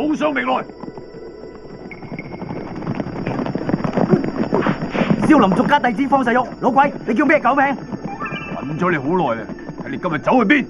報上名來。少林俗家弟子方世玉，老鬼，你叫咩狗名？等咗你好耐啦，睇你今日走去邊？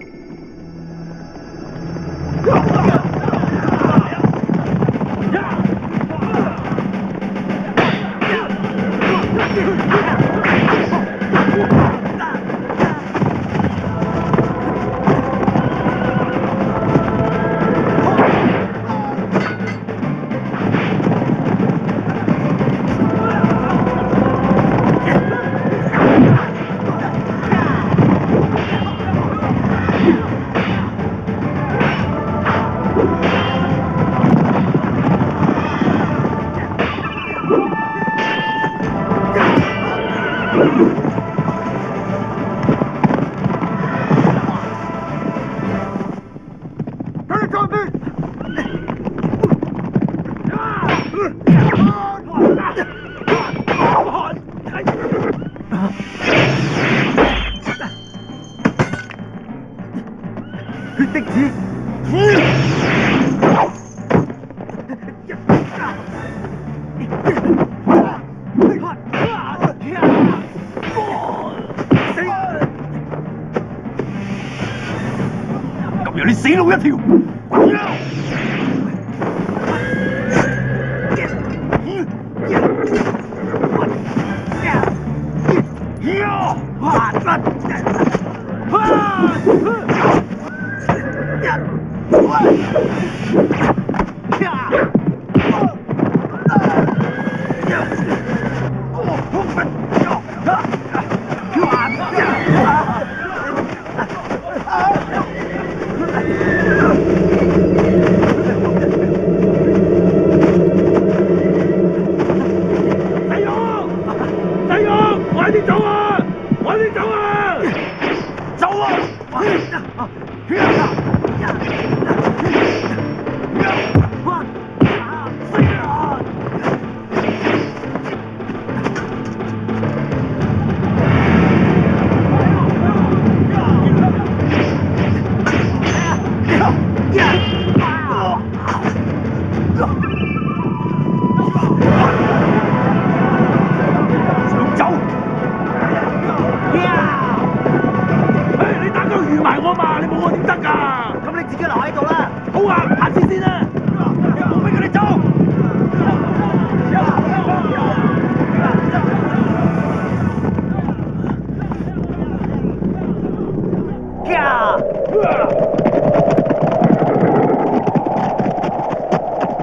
今日你死路一條！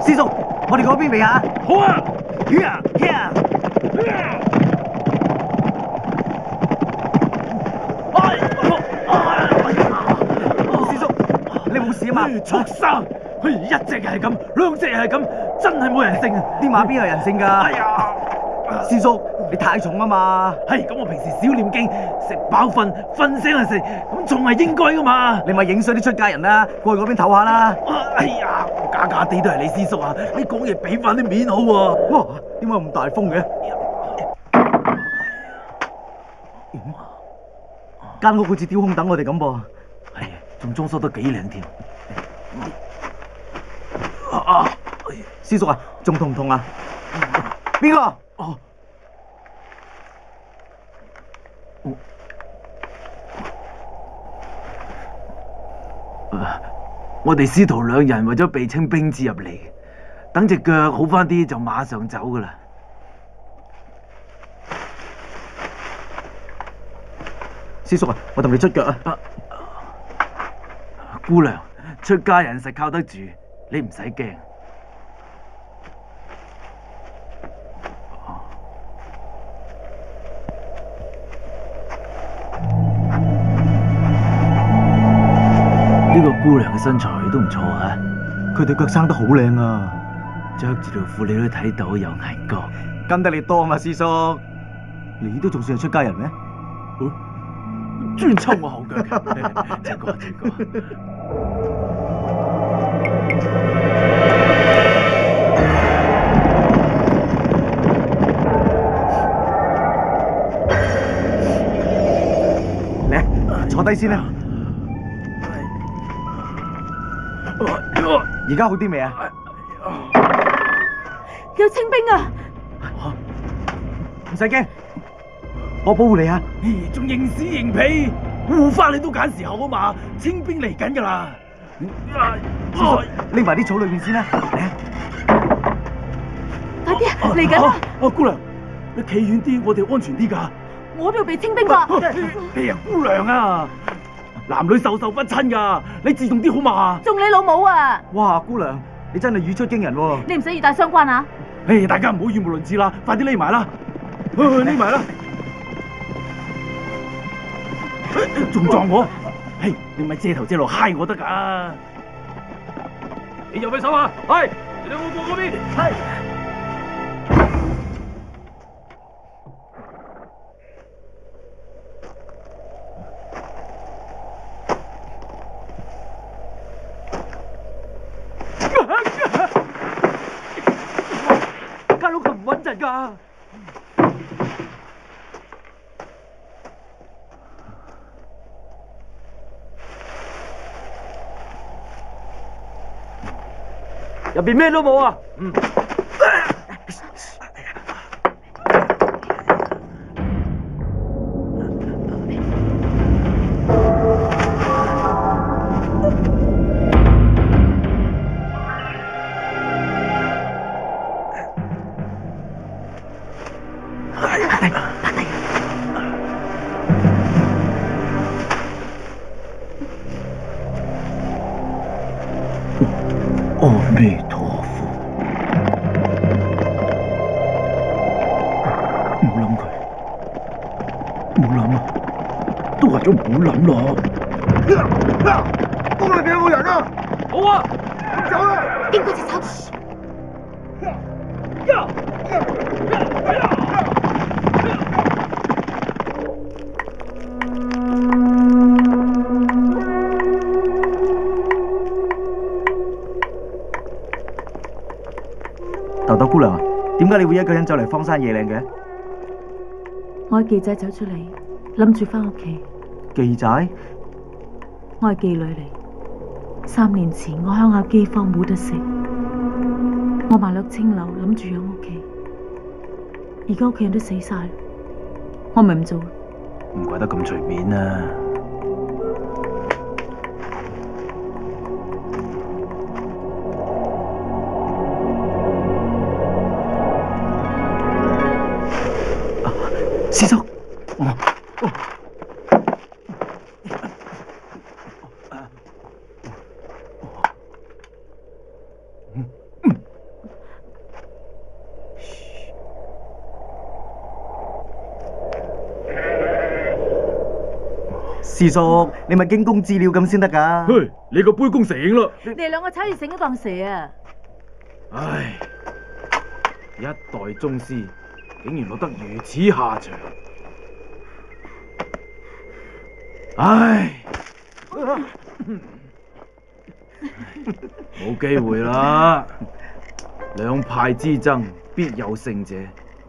師叔，我哋嗰邊未啊？好啊！師叔，你冇事啊嘛？畜生！一隻係咁，兩隻係咁，真係冇人性啊！啲馬邊有人性㗎？哎呀！師叔，你太重啊嘛！係咁，我平時少念經，食飽瞓，瞓醒就食，咁仲係應該㗎嘛？你咪影衰啲出家人啦，過去嗰邊唞下啦！哎呀，假假地都係你師叔啊！你講嘢俾翻啲面好喎！哇，點解咁大風嘅？間屋好似雕空等我哋咁噃，係，仲裝修得幾靚添。師叔啊，仲痛唔痛啊？邊個？哦，我哋師徒兩人為咗避清兵至入嚟，等隻腳好翻啲就馬上走噶啦。師叔啊，我同你出腳啊！姑娘，出家人實靠得住，你唔使驚。呢個姑娘嘅身材都唔錯啊！佢對腳生得好靚啊，着住條褲你都睇到有眼角。跟得你多嘛，師叔？你都仲算係出家人咩？專抽我後腳嘅，這個。嚟，坐低先啦。而家好啲未啊？有清兵啊！唔使驚，我保護你啊！仲認屎認屁，護花你都揀時候啊嘛！清兵嚟緊㗎啦！匿埋啲草裏面先啦，嚟啊！快啲啊，嚟緊啦！姑娘，你企遠啲，我哋安全啲㗎。我都要被清兵㗎。姑娘啊，男女授受不親㗎，你自重啲好嘛？仲你老母啊！哇，姑娘，你真係語出驚人喎！你唔使語帶相關啊！大家唔好語無倫次啦，快啲匿埋啦！匿埋啦！仲撞我？你咪借頭借路揩我得㗎！你有咩手啊？你哋過嗰邊。間屋咁唔穩陣㗎！入邊咩都冇啊！阿彌陀佛，唔好諗佢，唔好諗啊！都話咗唔好諗咯。屋裏邊有冇人啊？好啊，走啦！邊個隻手？豆豆姑娘啊，點解你會一個人走嚟荒山野嶺嘅？我係記者走出嚟，諗住翻屋企。記仔，我係妓女嚟。3年前我鄉下饑荒冇得食，我賣落青樓諗住養屋企。而家屋企人都死晒，我咪唔做。唔怪得咁隨便啊！師叔，師叔，你咪驚弓之鳥咁先得㗎。嘿，你個杯弓蛇影啦！你哋兩個踩住繩都當蛇啊！唉，一代宗師竟然落得如此下場，唉，冇機會啦！兩派之爭必有勝者，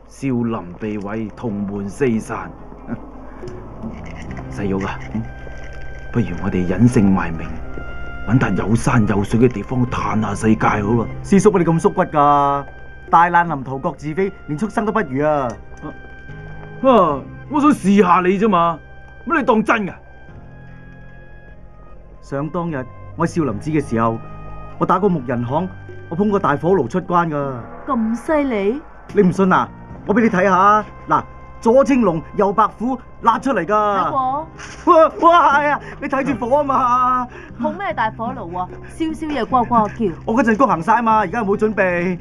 少林被毀，同門四散。細玉啊，不如我哋隱姓埋名，揾笪有山有水嘅地方嘆下世界好啦。師叔，你咁縮骨㗎？大難臨頭各自飛，連畜生都不如啊！我想試下你啫嘛，乜你當真㗎？想當日我喺少林寺嘅時候，我打過木人巷，我捧過大火爐出關㗎。咁犀利？你唔信啊？我俾你睇下，嗱，左青龍，右白虎，辣出嚟㗎。睇過。哇，係啊！你睇住火啊嘛。捧咩大火爐啊？燒燒嘢呱呱叫。我嗰陣谷行晒嘛，而家冇準備。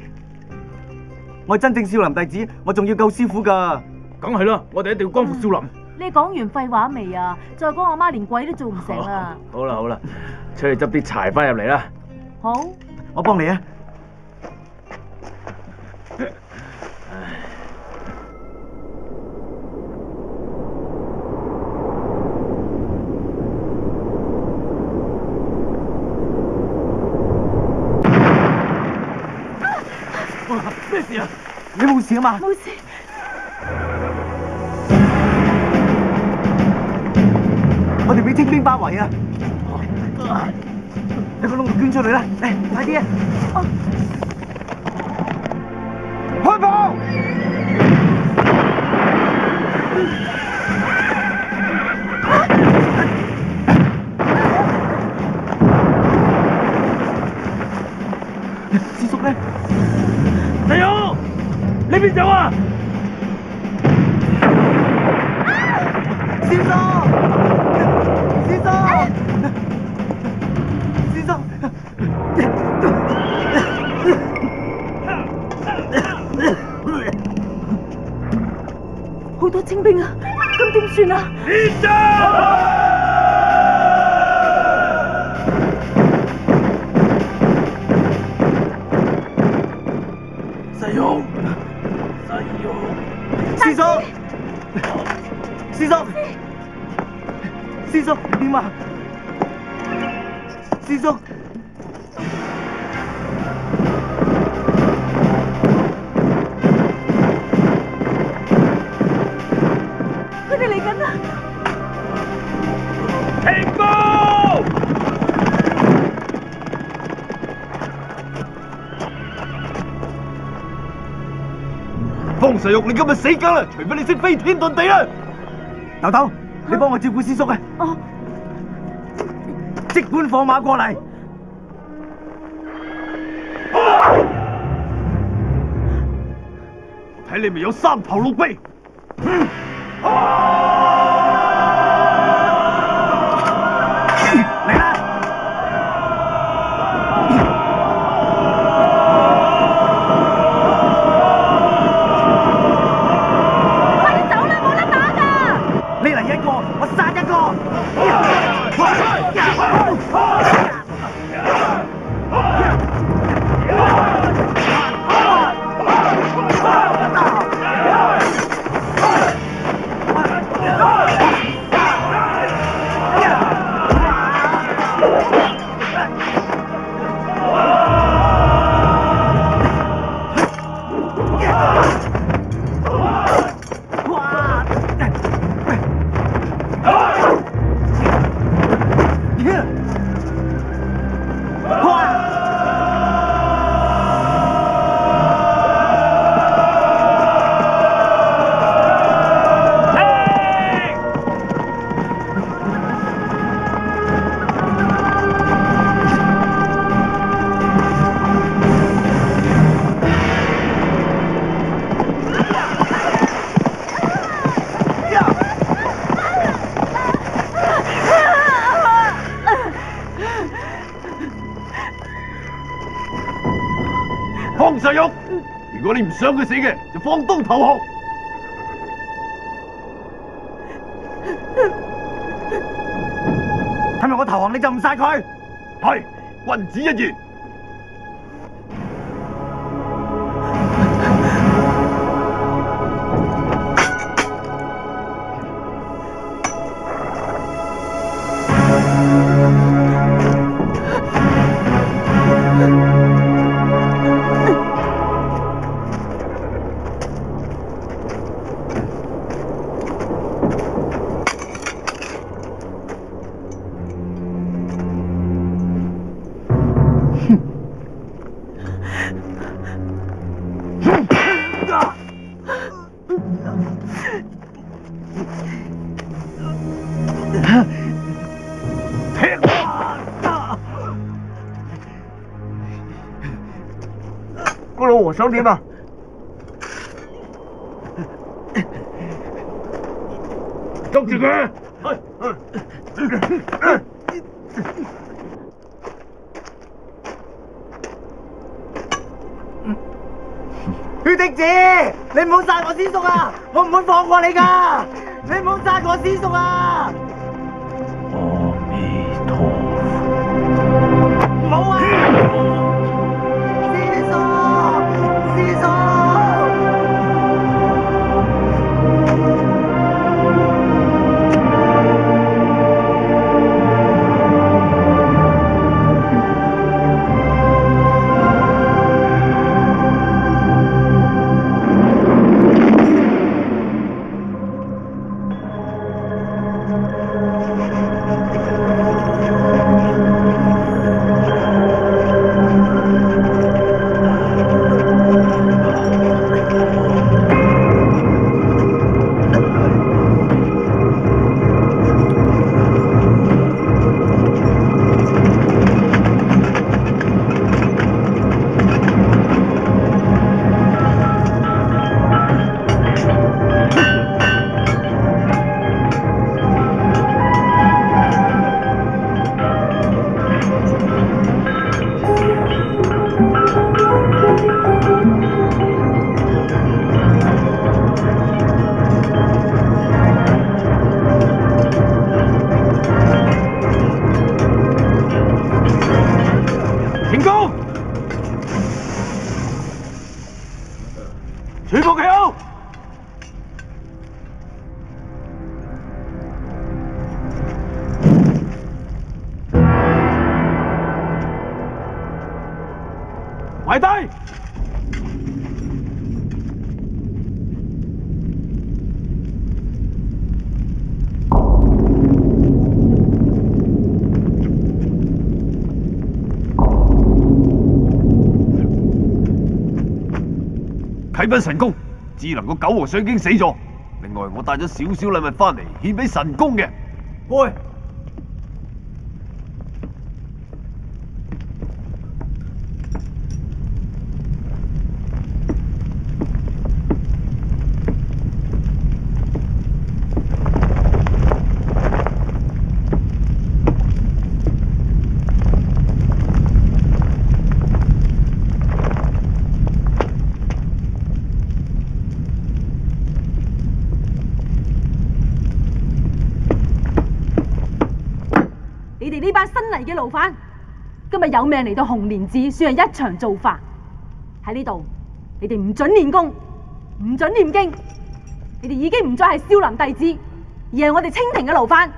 我係真正少林弟子，我仲要救師傅㗎。梗係啦，我哋一定要光復少林。你講完廢話未啊？再講我媽連鬼都做唔成啦。好啦好啦，出去執啲柴翻入嚟啦。好，我幫你啊。咩事啊？你冇事啊嘛？冇事。我哋俾清兵包圍啊！你個窿就捐出去啦！嚟，快啲啊！邊走啊？師叔，師叔，師叔。好多清兵啊！咁點算啊？連戰！細勇，細勇，師叔，師叔，師叔點啊？師叔。佢哋嚟緊啦！停步！方世玉，你今日死梗啦！除非你識飛天遁地啦！豆豆，你幫我照顧師叔啊！哦，即管放馬過嚟。睇你咪有三頭六臂！嚟啦！快啲走啦，冇得打㗎！你嚟一個，我殺一個。方世玉，如果你唔想佢死嘅，就放刀投降。係咪我投降你就唔殺佢？係，君子一言。個老和尚點啊？捉住佢！血滴子，你唔好殺我師叔啊！我唔會放過你噶！你唔好殺我師叔啊！阿彌陀佛。唔好啊！師叔，師叔。全部企好。埋低。啟稟神功，智能個九和尚已經死咗。另外，我帶咗少少禮物翻嚟獻俾神功嘅。喂！你哋呢班新嚟嘅牢犯，今日有命嚟到紅蓮寺，算係一場造化。喺呢度，你哋唔准練功，唔准念經，你哋已經唔再係少林弟子，而係我哋清廷嘅牢犯。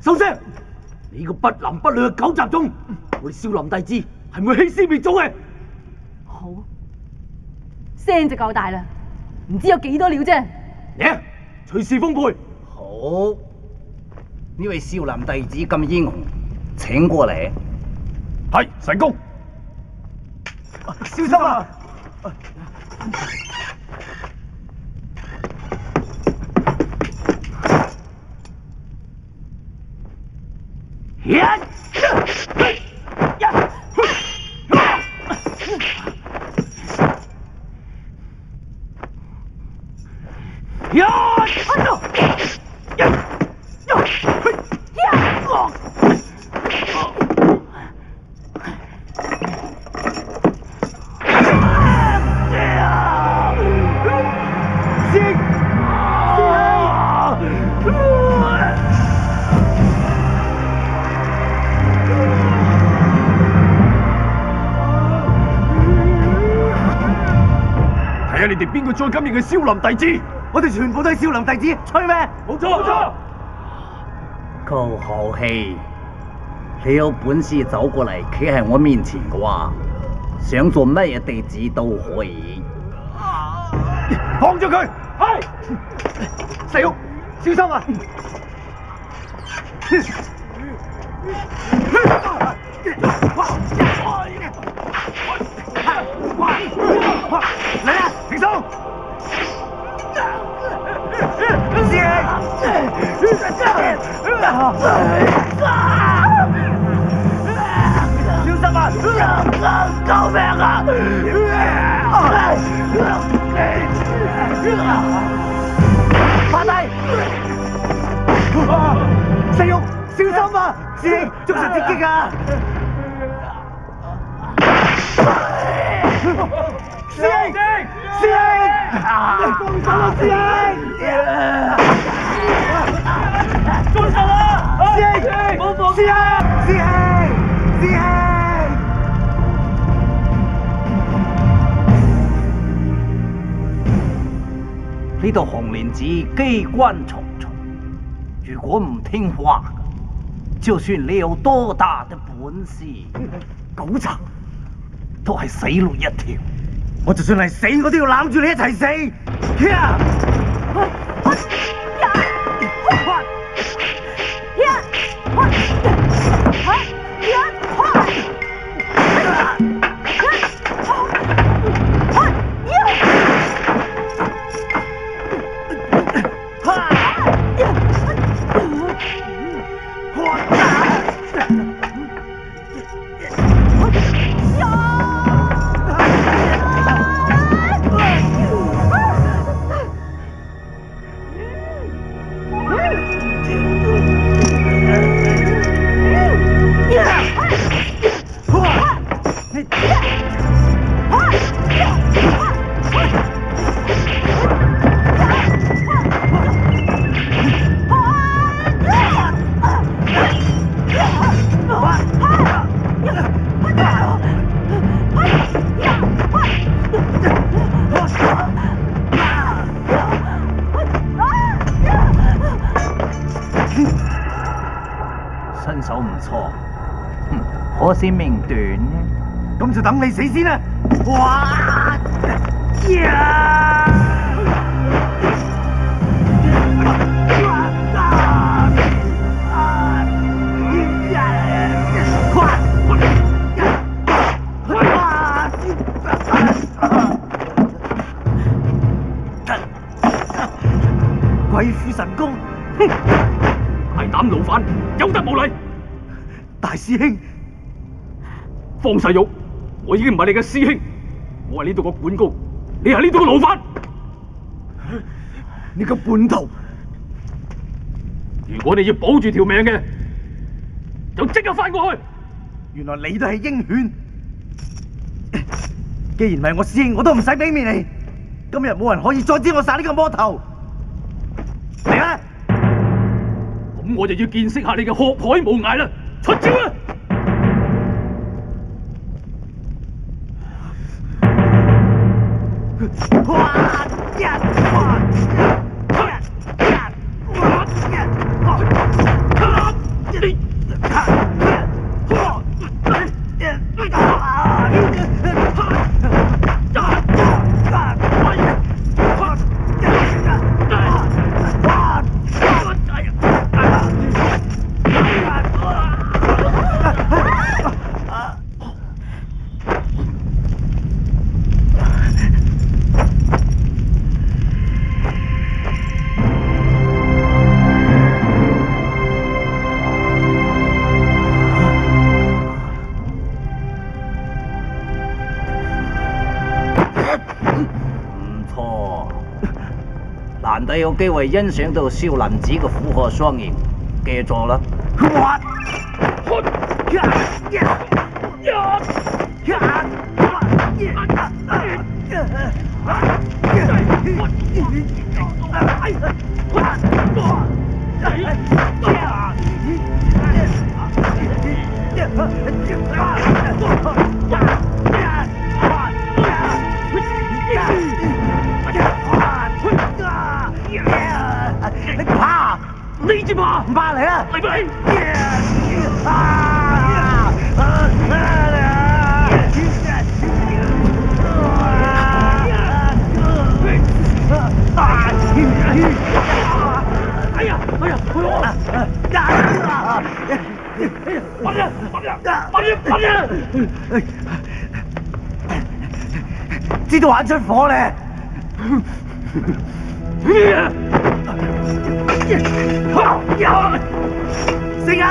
收聲！你個不男不女嘅狗雜種，我哋少林弟子係唔會棄師滅祖嘅。好，聲就夠大啦，唔知有幾多料啫。嚟啊！隨時封背。好，呢位少林弟子咁英雄，請過嚟。係神功。小心啊！睇下你哋邊個再敢認係少林弟子？我哋全部都係少林弟子，吹咩？冇錯冇錯。夠豪氣！你有本事走過嚟企喺我面前嘅話，想做乜嘢弟子都可以。放咗佢！係。細屋，小心啊！嚟啊！停手！師兄，小心啊！救命啊！趴低！師兄，小心啊！師兄，捉實接擊啊！師兄，師兄，放手啦，師兄！放手啦，師兄！冇放，師兄，師兄，師兄！呢度紅蓮寺機關重重，如果唔聽話，就算你有多大的本事，狗賊都係死路一條。我就算係死，我都要攬住你一齊死！手唔錯，可惜命短呢。咁就等你死先啦！哇！呀！鬼斧神工，哼！大膽勞犯，有得無禮！大師兄，方世玉，我已經唔係你嘅師兄，我係呢度個管工，你係呢度嘅勞犯。你個叛徒！如果你要保住條命嘅，就即刻翻過去。原來你都係鷹犬。既然唔係我師兄，我都唔使俾面你。今日冇人可以再知我殺呢個魔頭。嚟啦！咁我就要見識下你嘅學海無涯啦！出招啦！難得有機會欣賞到少林寺嘅虎鶴雙形，記咗啦。你怕？你至怕？唔怕嚟啊！嚟唔嚟？哎呀！哎呀！快啲！快啲！知道玩出火咧！聖人！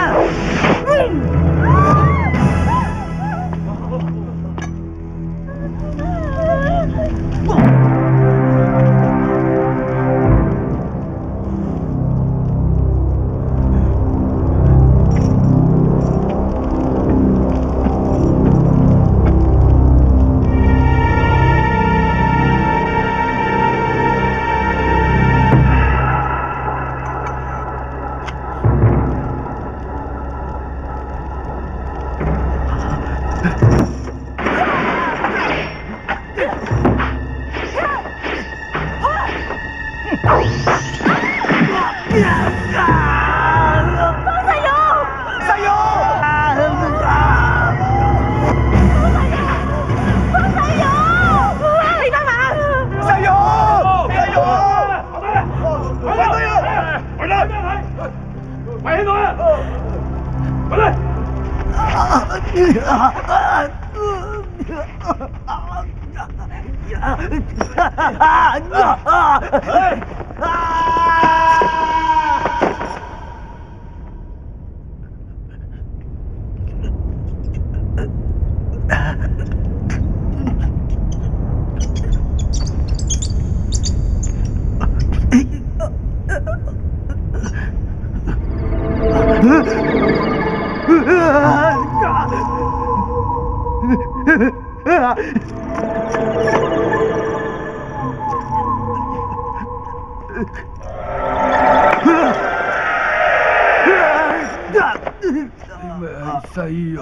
細玉，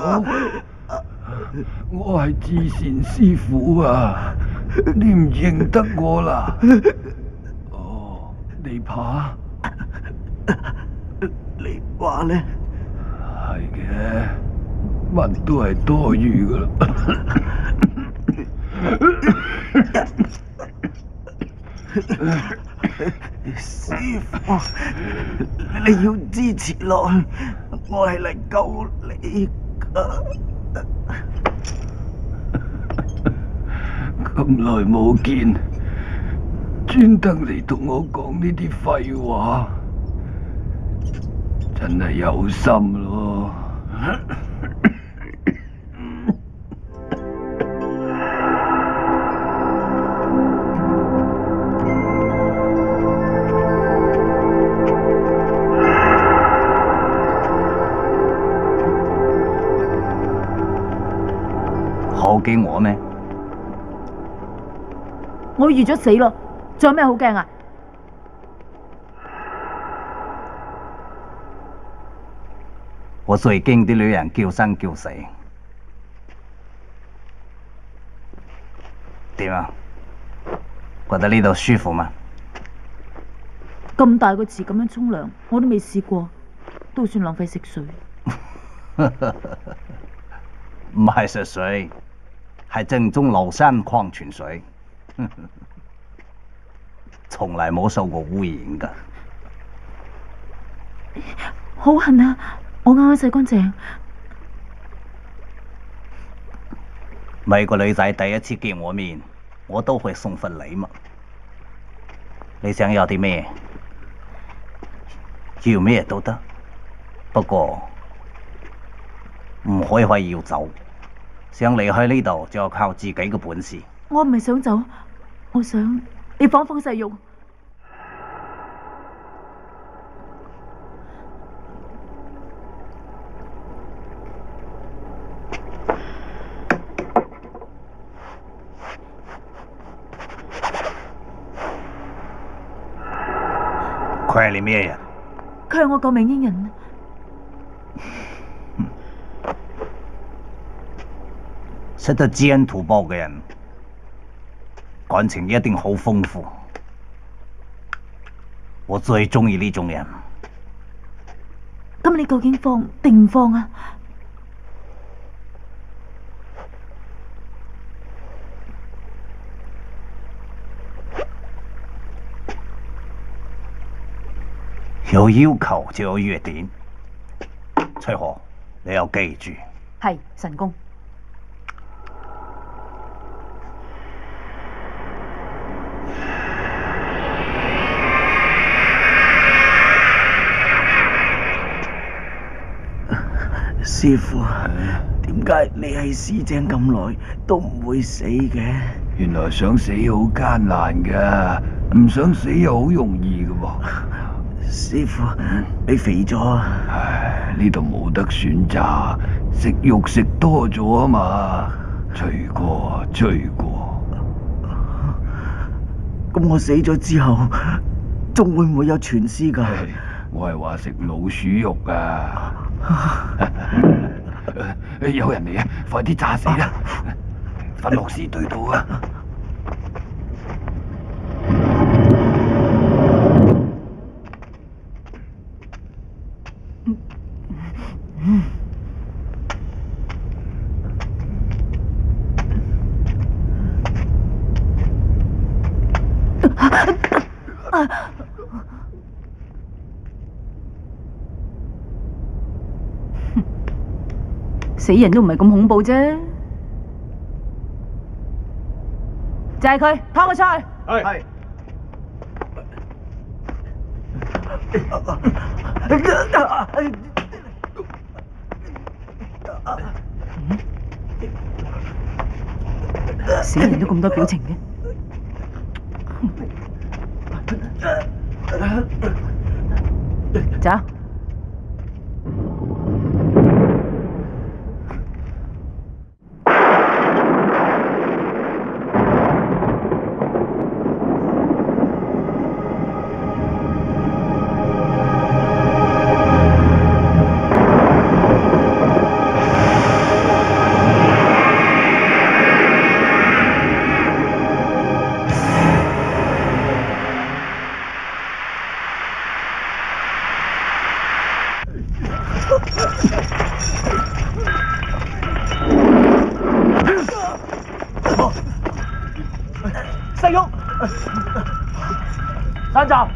我係智善師傅啊！你唔認得我啦？哦，你怕？你話咧？係嘅，乜都係多餘噶啦。師傅，你要支持落去，我係嚟救你噶。咁耐冇見，專登嚟同我講呢啲廢話，真係有心咯。好驚我咩？我預咗死咯，仲有咩好驚啊？我最驚啲女人叫生叫死。點啊？覺得呢度舒服嗎？咁大個池咁樣沖涼，我都未試過，都算浪費食水。唔係食水，係正宗廬山礦泉水，從來冇受過污染㗎。好痕啊！我啱啱洗乾淨。每個女仔第一次見我面，我都會送份禮物。你想要啲咩？要咩都得，不過唔可以話要走。想離開呢度就要靠自己嘅本事。我唔係想走，我想你放細肉。佢係你咩人？佢係我救命恩人。識得知恩圖報嘅人，感情一定好豐富。我最中意呢種人。咁你究竟放定唔放啊？有要求就有約定。翠荷，你要記住。係神功。師傅，點解你喺市井咁耐都唔會死嘅？原來想死好艱難噶，唔想死又好容易噶喎。師傅，你肥咗啊？唉，呢度冇得選擇，食肉食多咗啊嘛。罪過，罪過。咁我死咗之後，仲會唔會有全屍㗎？我係話食老鼠肉啊！有人嚟啊！快啲炸死啦！瞓落屍堆度啊！死人都唔係咁恐怖啫，就係佢，拖佢出去。係。死人都咁多表情嘅。走。山閘。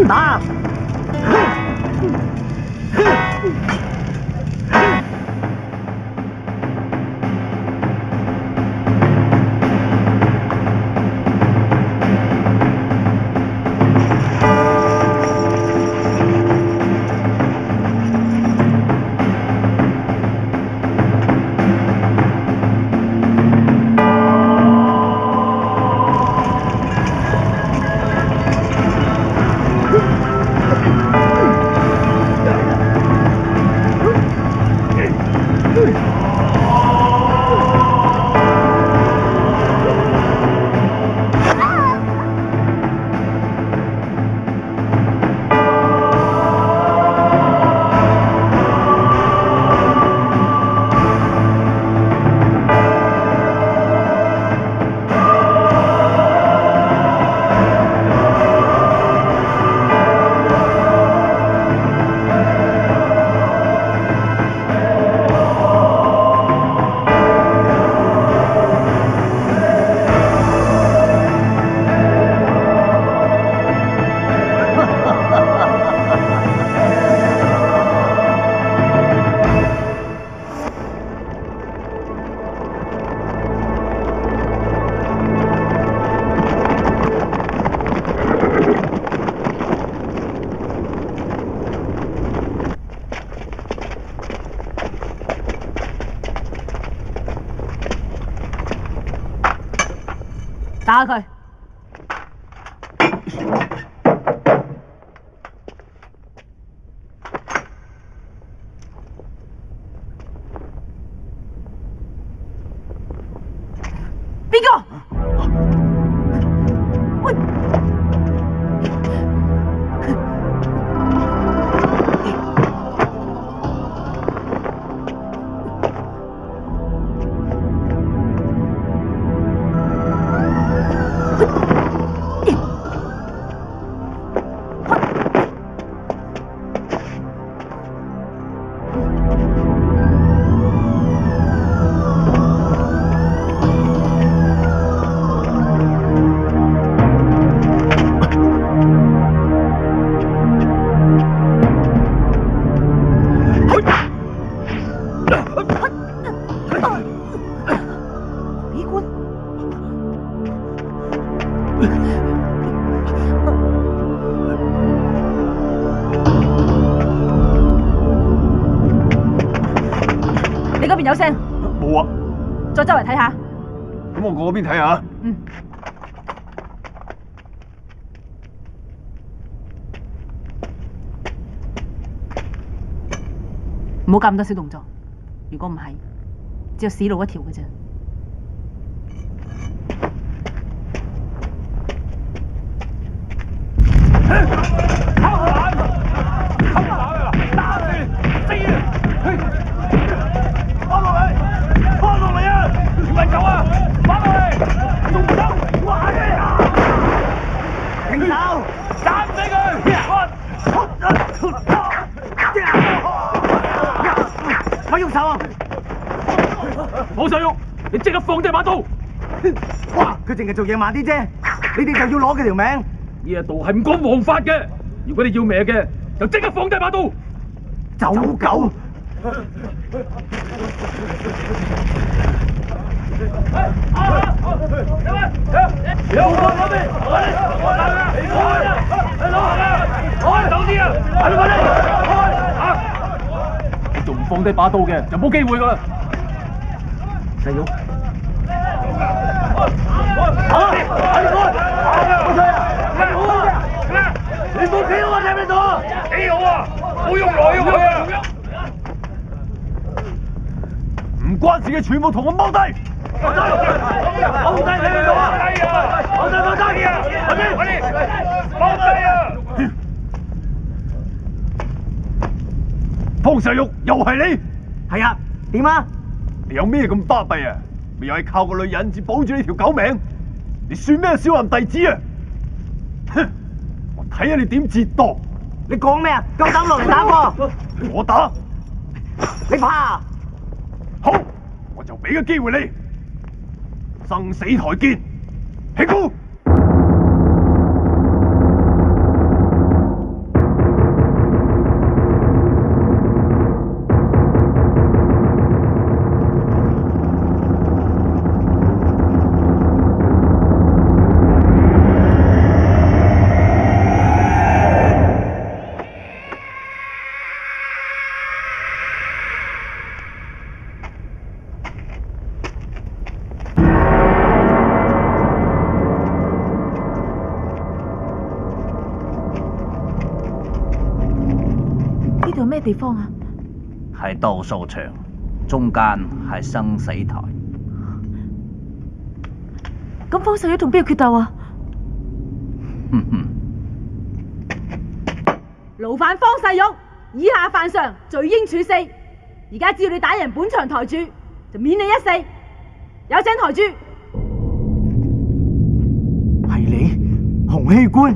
打！打佢！邊個？喂！你嗰邊有聲？冇啊。再周圍睇下。咁我過嗰邊睇下。嗯。唔好咁多小動作，如果唔係，只有死路一條嘅啫。咪喐手啊！冇使喐，你即刻放低把刀！哇！佢淨係做嘢慢啲啫，你哋就要攞佢條命。呢一度係唔講王法嘅，如果你要命嘅，就即刻放低把刀。走狗！你仲唔放低把刀嘅，就冇機會噶啦！細玉，你冇企好啊！聽唔聽到？企好啊！冇用來用去啊！唔關事嘅全部同我踎低！踎低！聽唔聽到啊？踎低！踎低啊！方世玉，又係你？係啊，點啊？你有咩咁巴閉啊？咪又係靠個女人至保住呢條狗命？你算咩小人弟子啊？哼！我睇下你點折墮！你講咩啊？夠膽落嚟打我？我打？你怕？好，我就俾個機會你，生死台見，起鼓！呢度咩地方啊？係鬥數場，中間係生死台。咁方世玉同邊個決鬥啊？哼哼，勞煩方世玉，以下犯上，罪應處死。而家只要你打贏本場台主，就免你一死。有請台主。係你，洪熙官。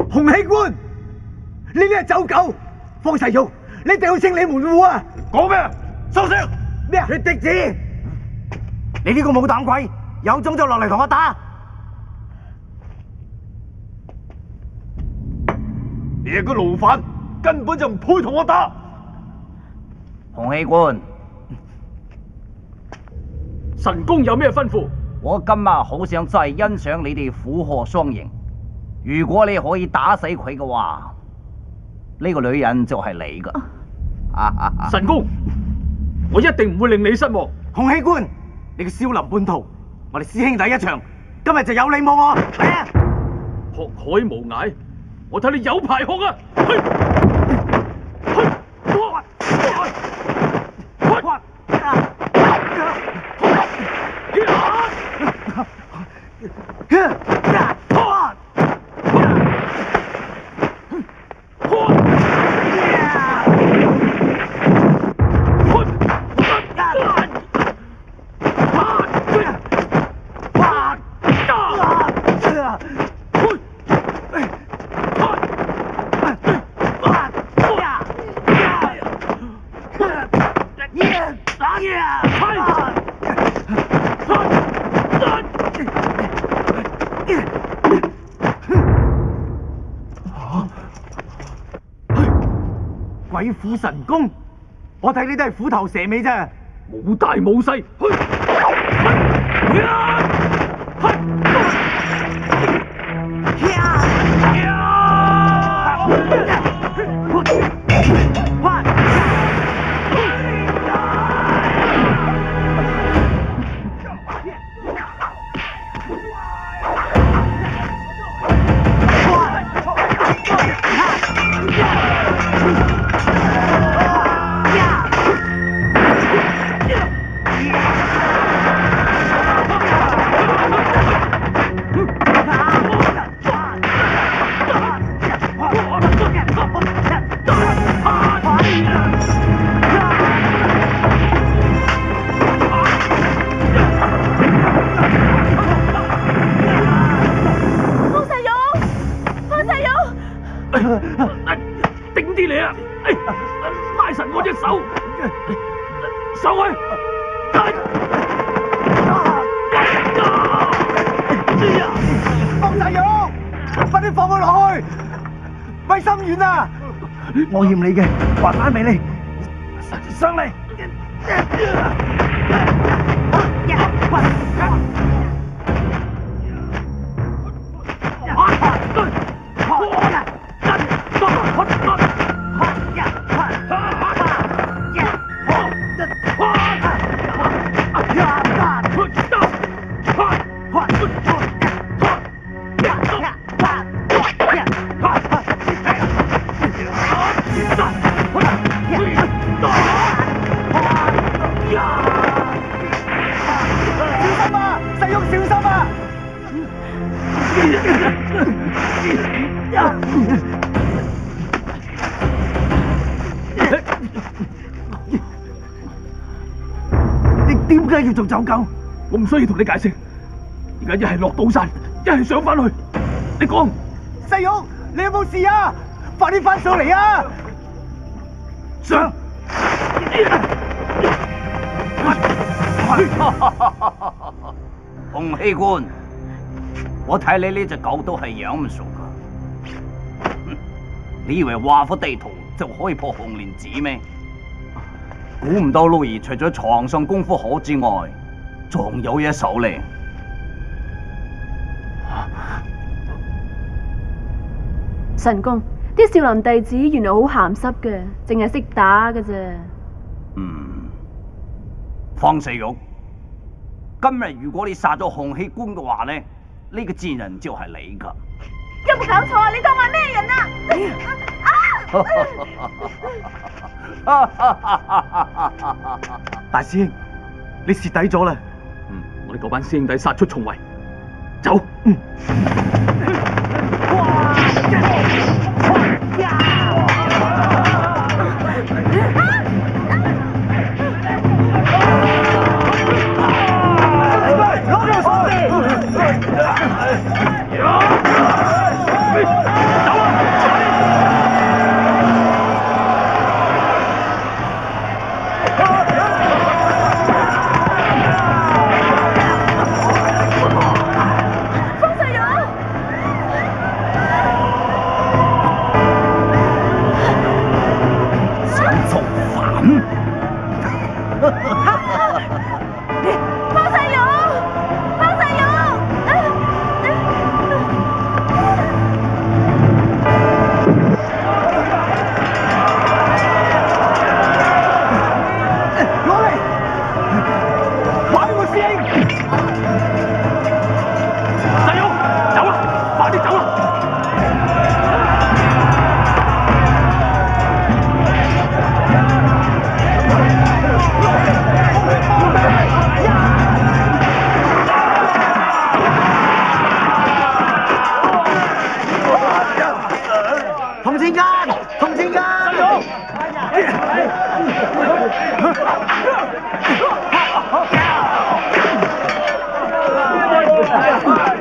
洪熙官，呢啲係走狗。方世玉，你一定要清理門戶啊！講咩？收聲！咩啊？你嫡子，你呢個冇膽鬼，有種就落嚟同我打！你係個奴犯，根本就唔配同我打！洪熙官，神公有咩吩咐？我今日好想再欣賞你哋虎鶴雙形。如果你可以打死佢嘅話，呢個女人就係你噶。神公，我一定唔會令你失望。洪熙官，你個少林叛徒，我哋師兄弟一場，今日就有你冇我。嚟啊！學海無涯，我睇你有排學啊！鬼斧神工，我睇你都係虎頭蛇尾啫。冇大冇細，頂啲你啊！拉實我隻手，上去！方世玉，快啲放佢落去，咪心軟啊！我欠你嘅，還翻俾你。上嚟！你點解要做走狗？我唔需要同你解釋。而家一係落刀山，一係上翻去。你講，細玉，你有冇事啊？快啲翻上嚟啊！上！洪熙官，我睇你呢隻狗都係養唔熟噶。你以為畫幅地圖就可以破紅蓮寺咩？估唔到老兒除咗床上功夫好之外，仲有一手咧。神公，啲少林弟子原來好鹹濕嘅，淨係識打嘅啫。方世玉，今日如果你殺咗洪熙官嘅話呢，呢個賤人就係你噶。有冇搞錯啊？你當我係咩人啊？大師兄，你蝕底咗啦！我哋嗰班師兄弟殺出重圍，走！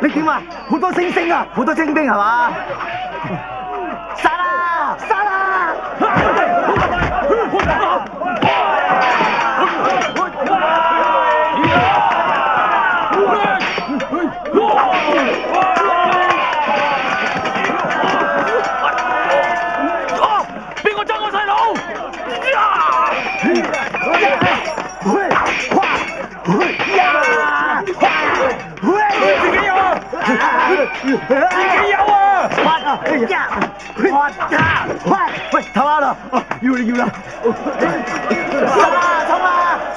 你點啊？好多星星啊，好多精兵係嘛？殺啦！殺啦！邊個爭我細佬？自己有啊！自己有啊！喂，唞下啦，要你要啦！殺啦！衝啦！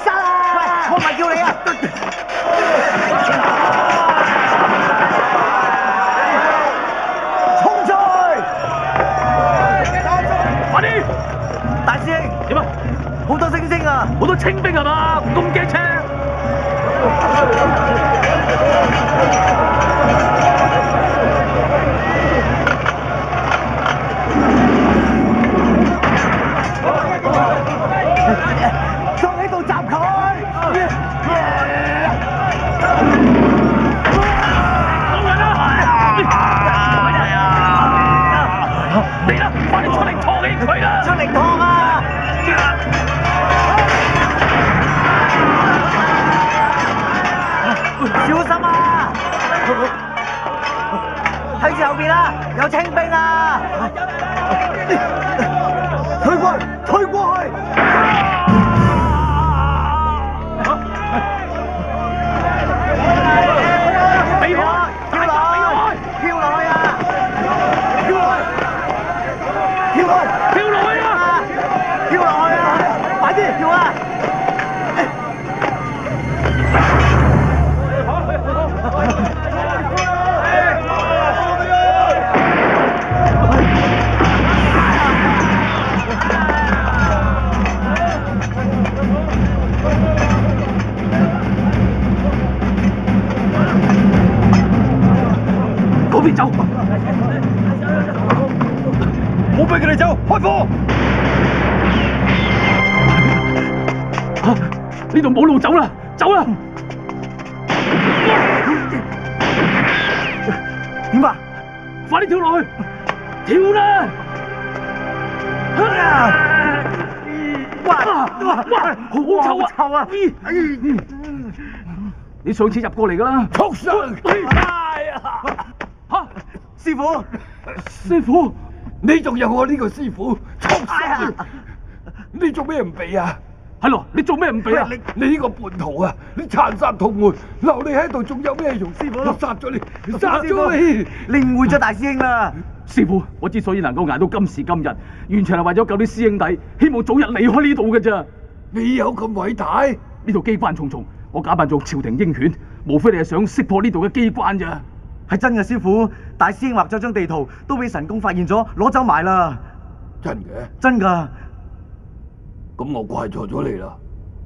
殺啦！喂，我唔係叫你啊！衝出去！快啲！大師兄，點啊？好多星星啊！好多清兵係嘛？咁驚青？仲喺度襲佢！嚟啦！快啲出嚟拖起佢啦！出嚟拖啊！小心啊！睇住後邊啦，有清兵啊！俾我，跳落去啊！跳落去！跳落去啊！快啲跳啊！嗰邊走，唔好俾佢哋走，開火！呢度冇路走啦，走啦！點啊？快啲跳落去，跳啦！哇，好臭啊！臭啊！你上次入過嚟㗎啦，畜生！嚇！師傅，師傅，你仲有我呢個師傅？畜生！你做咩唔避啊？係咯，你做咩唔避啊？你呢個叛徒啊！你殘殺同門，留你喺度仲有咩用？師傅，我殺咗你，殺咗你！你誤會咗大師兄啦！師傅，我之所以能夠捱到今時今日，完全係為咗救啲師兄弟，希望早日離開呢度嘅咋。你有咁偉大？呢度機關重重，我假扮做朝廷鷹犬，無非你係想識破呢度嘅機關咋。係真嘅，師傅，大師兄畫咗張地圖，都俾神公發現咗，攞走埋啦。真嘅？真㗎。咁我怪錯咗你啦。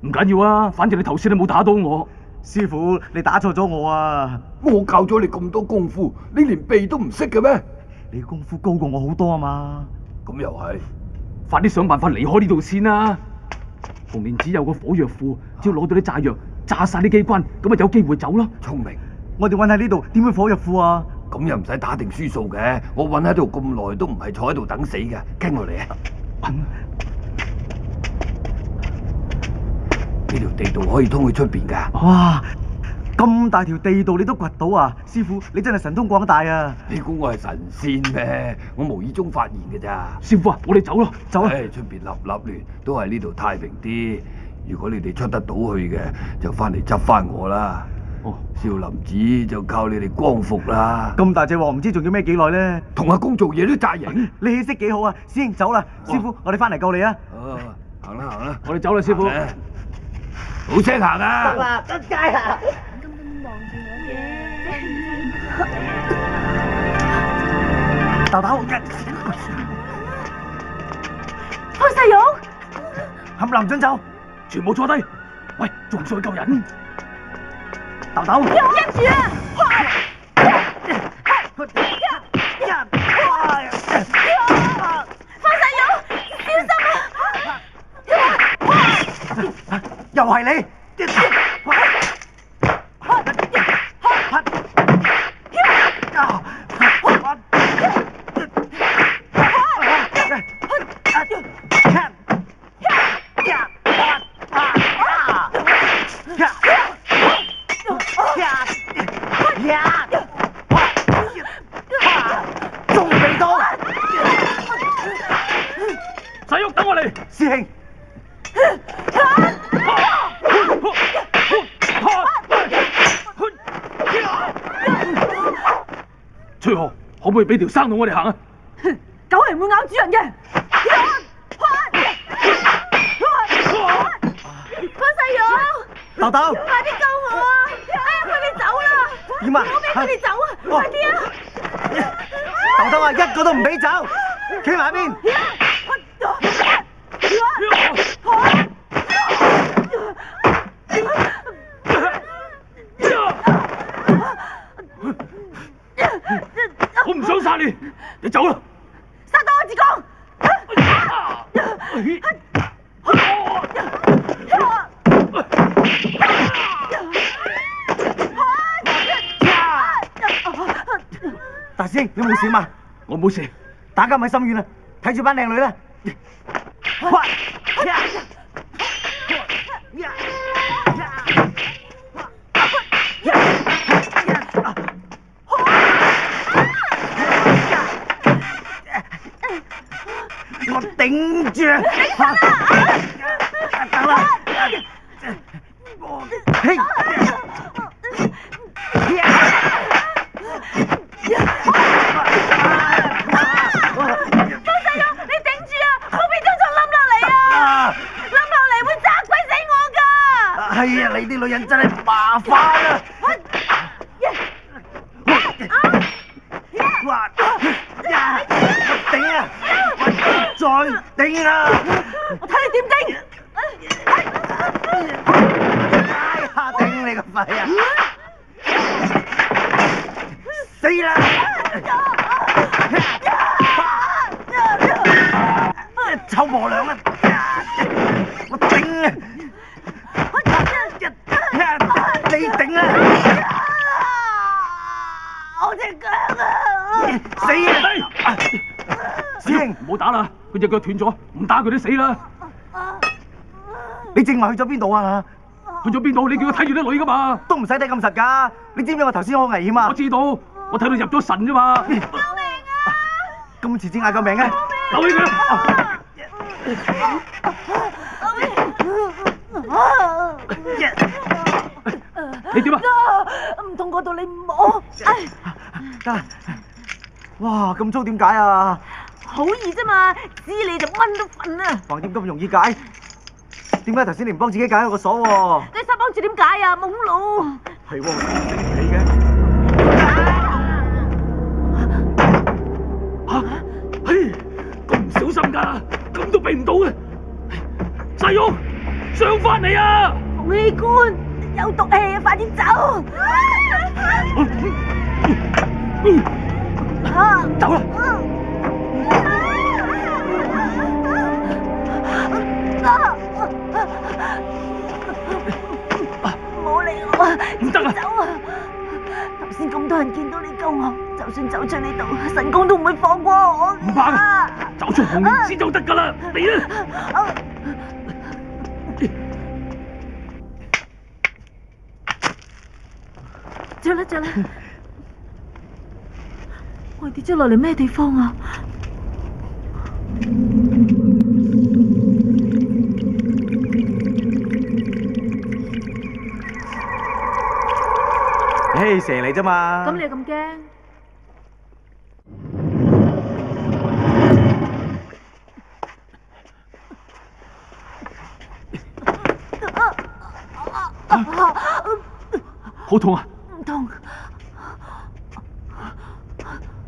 唔緊要啊，反正你頭先都冇打到我。師傅，你打錯咗我啊！我教咗你咁多功夫，你連避都唔識嘅咩？你功夫高過我好多啊嘛。咁又係。快啲想辦法離開呢度先啦！紅蓮寺有個火藥庫，只要攞到啲炸藥，炸晒啲機關，咁咪有機會走咯。聰明。我哋韞喺呢度，點會火藥庫啊？咁又唔使打定輸數嘅，我韞喺度咁耐都唔係坐喺度等死嘅，跟我嚟啊！呢條地道可以通去出邊㗎。哇！咁大條地道你都掘到啊！師傅，你真係神通廣大啊！你估我係神仙咩？我無意中發現嘅咋。師傅啊，我哋走咯，走啊！出邊立立亂，都係呢度太平啲。如果你哋出得到去嘅，就翻嚟執翻我啦。哦，少林寺就靠你哋光復啦。咁大隻鑊，唔知仲要孭幾耐咧？同阿公做嘢都紮型。你氣色幾好啊！師兄走啦，師傅，我哋翻嚟救你啊！行啦行啦，我哋走啦，師傅。好聲行啊！得啦，出街啊！豆豆，方世玉，冚林準走，全部坐低。喂，仲唔上去救人？豆豆，忍住啊！方世玉，小心啊！又係你！仲未到，細玉等我嚟，師兄。翠荷，可唔可以俾條生路我哋行啊？狗係唔會咬主人嘅。方世玉，豆豆，快啲救我啊！哎呀，佢哋走啦！點啊？唔好俾佢哋走啊！快啲啊！豆豆啊，一個都唔俾走，企埋一邊。我唔想殺你，你走啦！殺到我自講。大師兄，你冇事嘛？我冇事。打交咪心軟啦，睇住班靚女啦。我頂住。係啊，你啲女人真係麻煩啊！哇！頂啊！再頂啊！我睇你點頂！哎呀，頂你個肺啊！死啦！臭婆娘啊！我頂啊！你頂啊！我隻腳啊！死啊！師兄，唔好打啦，佢隻腳斷咗，唔打佢都死啦。你正話去咗邊度啊？去咗邊度？你叫佢睇住啲女噶嘛？都唔使睇咁實㗎。你知唔知我頭先好危險啊？我知道，我睇到入咗神啫嘛。救命啊！咁遲先嗌救命嘅？救起佢！你點啊？唔通嗰度你唔好？得啦。哇，咁粗點解啊？好易啫嘛，知你就蚊都瞓啦。橫掂咁容易解？點解頭先你唔幫自己解開個鎖喎？你手幫住點解啊？懵佬。係喎，醒唔起嘅。嚇！嘿，咁唔小心㗎，咁都避唔到嘅。細玉，上翻嚟啊！洪氣官有毒氣啊！快啲走！走啦！唔好理我，唔得啊！走啊！頭先咁多人見到你救我，就算走出呢度，神功都唔會放過我。唔怕㗎，走出紅蓮寺就得㗎啦！嚟啦！着啦着啦，我哋跌咗落嚟咩地方啊？嘿，蛇嚟啫嘛。咁你又咁驚？好痛啊！唔痛，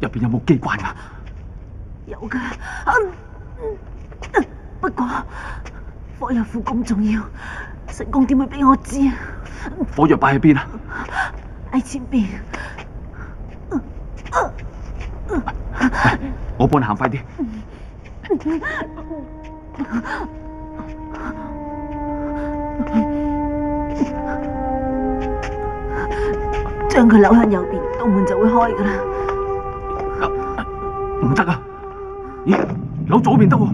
入邊有冇機關啊？有㗎。不過火藥庫咁重要，神功點會俾我知啊？火藥擺喺邊啊？喺前邊。我幫你行快啲。將佢扭向右邊，道門就會開㗎啦。唔得啊！咦，扭左邊得喎。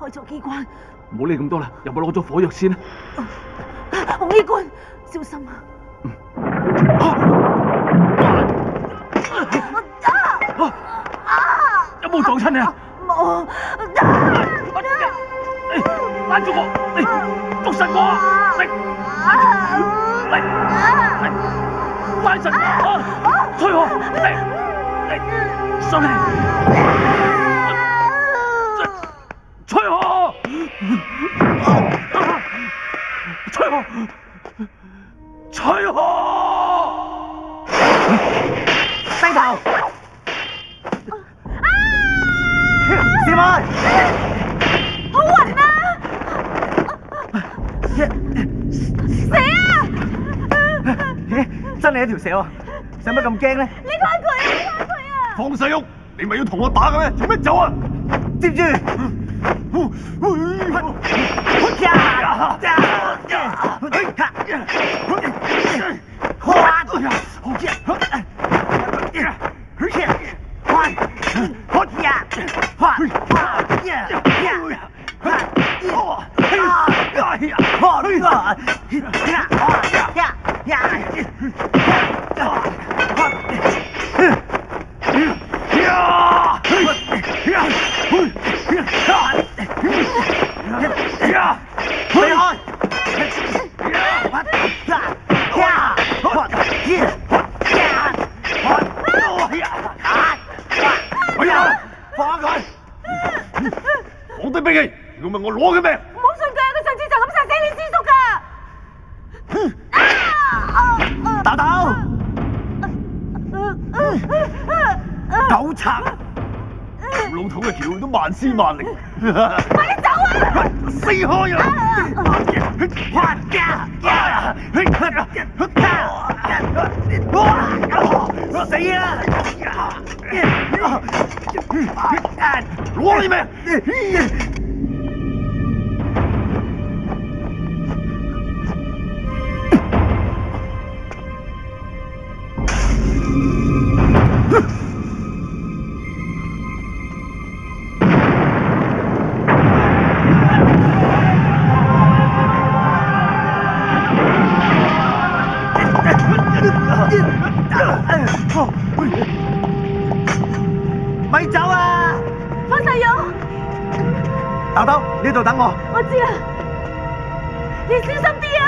開咗機關。唔好理咁多啦，入去攞咗火藥先啦。洪醫官，小心啊！有冇撞親你啊？冇。攔住我！嚟，捉實我啊！嚟，翻實我！推我！嚟，上嚟！吹我！吹我！吹我！低頭！小妹！好暈啊！蛇啊！真係一條蛇喎，使乜咁驚咧？你睇佢啊！你睇佢啊！放細玉，你咪要同我打嘅咩？做咩走啊？接住！放開佢！攞低兵器，如果唔係我攞佢命。唔好信佢啊！佢上次就咁殺死你師叔㗎。豆豆，狗賊！老土嘅橋都萬絲萬靈。快啲走啊！死開啊！死啊！攞你命！咪走啊！方世玉，豆豆，呢度等我。我知啦，你小心啲啊！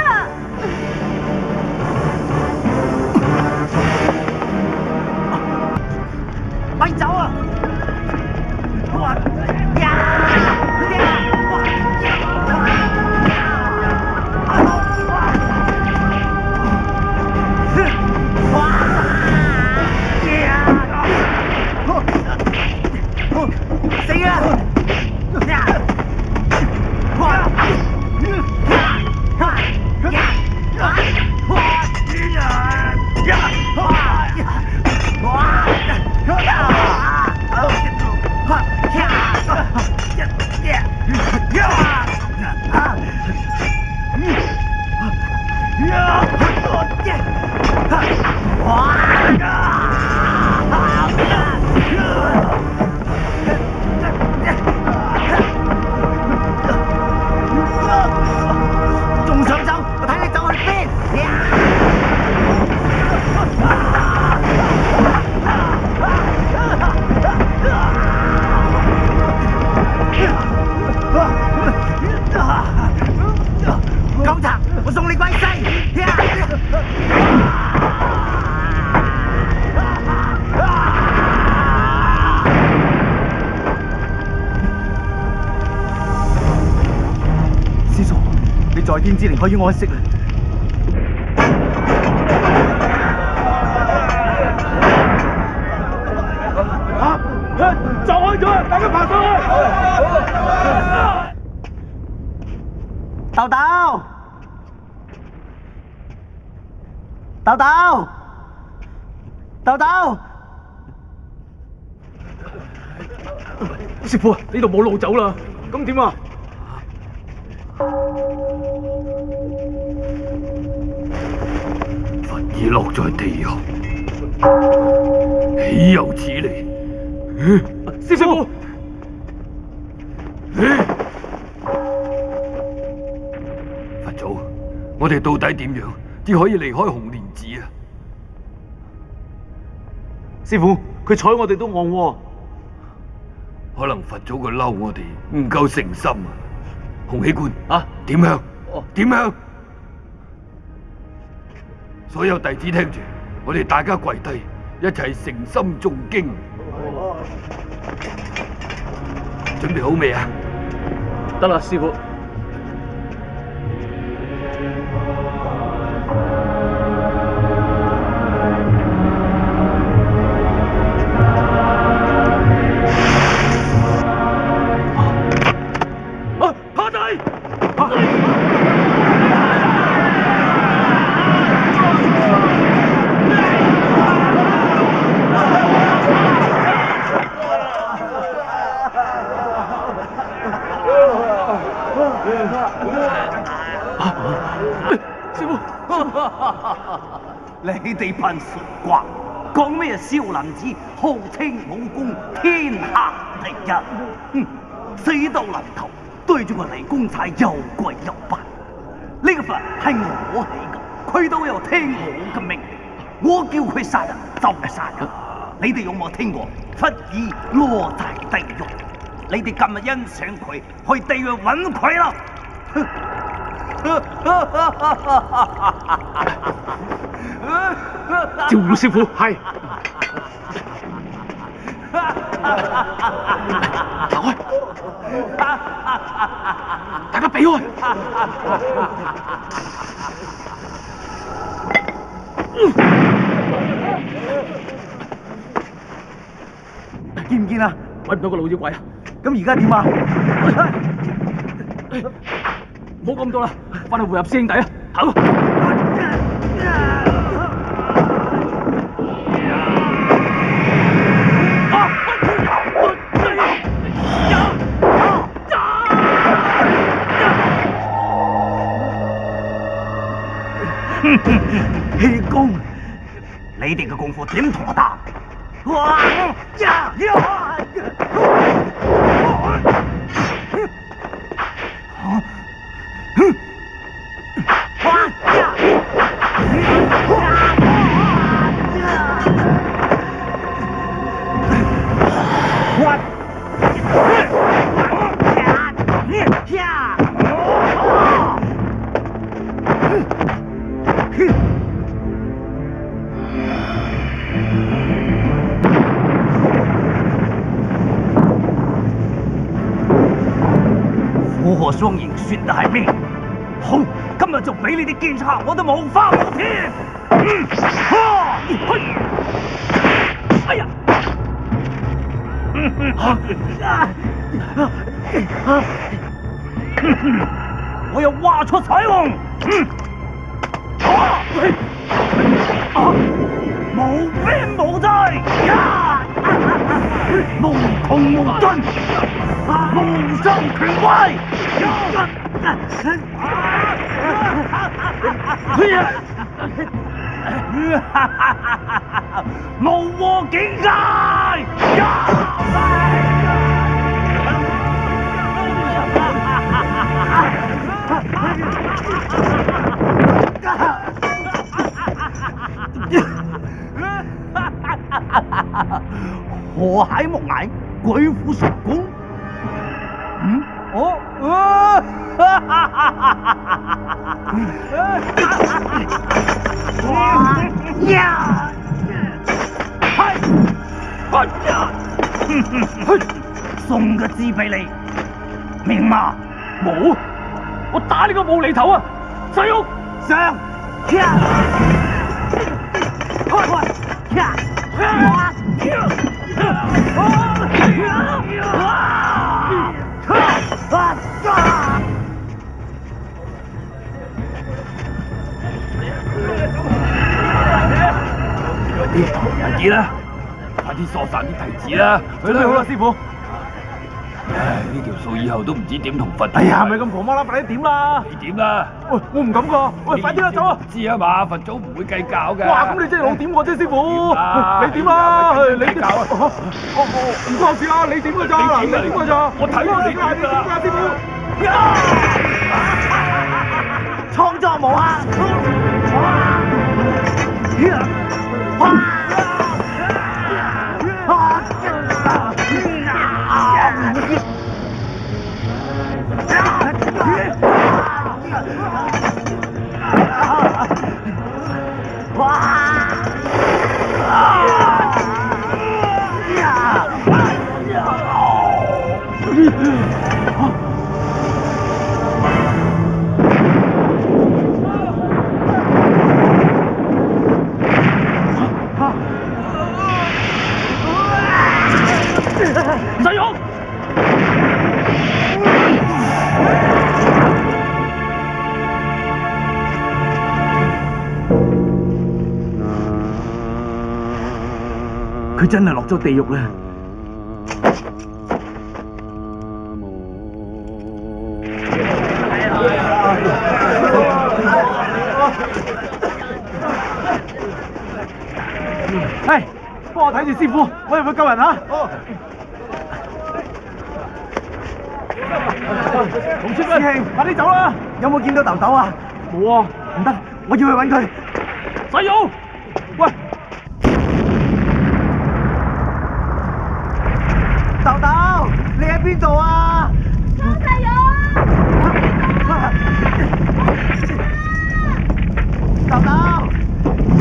咪走啊！死啊！仲想走？我睇你走去邊？狗賊，我送你歸西！師叔，你在天之靈可以安息啦。就開咗，大家爬上去！豆豆，豆豆，豆豆，師傅，呢度冇路走啦，咁點啊？佛已落在地獄，豈有此理！師傅，佛祖，我哋到底點樣至可以離開紅蓮寺啊？師傅，佢睬我哋都戇喎。可能佛祖佢嬲我哋唔夠誠心啊！洪喜官啊，點香？哦點香？所有弟子聽住，我哋大家跪低，一齊誠心誦經。準備好未啊？得啦，師傅。趴低！師傅，你哋班傻瓜，講咩少林寺號稱武功天下第一，死到臨頭對住個泥公柴又跪又拜。呢個佛係我起嘅，佢都有聽我嘅命令，我叫佢殺人就殺人。你哋有冇聽過佛已落在地獄？你哋今日欣賞佢，去地獄揾佢啦！趙胡師傅係。走開！大家避開！見唔見啊？揾唔到個老妖怪啊！咁而家點啊？唔好咁多啦，翻去會合師兄弟啊！行！氣功，你哋嘅功夫點同我打？哇呀呀！虎鶴雙形說得係咩？好，今日就俾你哋見下我哋無法無天！哎呀！我又畫出彩虹！無邊無際，無窮無盡，無上權威。無和境界。河蟹木崖，鬼斧神工。送個字俾你，明嘛？冇，我打你個無厘頭啊！細玉上，快啲啦！快啲疏散啲弟子啦！準備好啦，師傅。唉，呢條數以後都唔知點同佛。哎呀，咪咁狂魔啦，快啲點啦！你點啦？喂，我唔敢噶。喂，快啲啦，走啊！知啊嘛，佛祖唔會計較嘅。哇，咁你真係老點我啫，師傅。你點啊？你計較啊？唔關我事啊，你點噶咋？嗱，你點噶咋？我睇住你點噶，師傅。創作無細玉，佢真係落咗地獄啦！係，幫我睇住師傅，我入去救人啊！洪師兄，快啲走啦！有冇見到豆豆啊？冇啊！唔得，我要去揾佢。細玉，喂！豆豆，你喺邊度啊？江細玉，豆豆，